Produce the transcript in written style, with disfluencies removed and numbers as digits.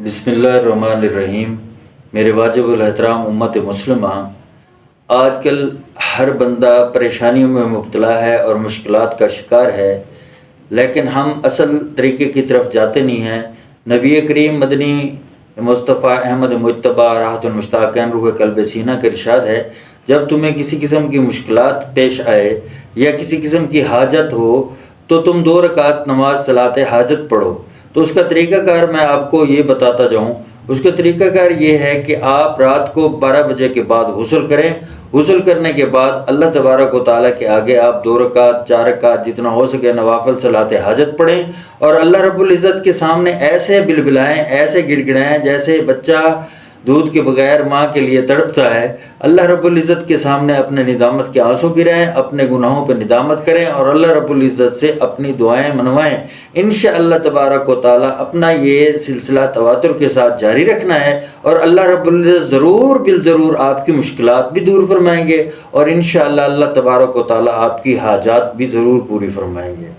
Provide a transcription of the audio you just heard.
بسم اللہ الرحمن الرحیم۔ میرے واجب الاحترام امت مسلمہ، آج کل ہر بندہ پریشانیوں میں مبتلا ہے اور مشکلات کا شکار ہے، لیکن ہم اصل طریقے کی طرف جاتے نہیں ہیں۔ نبی کریم مدنی مصطفیٰ احمد مجتبیٰ راحت المشتاقین روح قلب سینہ کا ارشاد ہے، جب تمہیں کسی قسم کی مشکلات پیش آئے یا کسی قسم کی حاجت ہو تو تم 2 رکعت نماز صلاۃ حاجت پڑھو۔ تو اس کا طریقہ کار میں آپ کو یہ بتاتا جاؤں۔ اس کا طریقہ کار یہ ہے کہ آپ رات کو 12 بجے کے بعد غسل کریں۔ غسل کرنے کے بعد اللہ تبارک و تعالیٰ کے آگے آپ 2 رکعت 4 رکعت جتنا ہو سکے نوافل صلاۃ حاجت پڑھیں، اور اللہ رب العزت کے سامنے ایسے بلبلائیں، ایسے گڑ گڑائیں جیسے بچہ دودھ کے بغیر ماں کے لیے تڑپتا ہے۔ اللہ رب العزت کے سامنے اپنے ندامت کے آنسو گرائیں، اپنے گناہوں پہ ندامت کریں اور اللہ رب العزت سے اپنی دعائیں منوائیں۔ انشاءاللہ تبارک و تعالیٰ اپنا یہ سلسلہ تواتر کے ساتھ جاری رکھنا ہے، اور اللہ رب العزت ضرور بالضرور آپ کی مشکلات بھی دور فرمائیں گے، اور انشاءاللہ اللہ تبارک و تعالیٰ آپ کی حاجات بھی ضرور پوری فرمائیں گے۔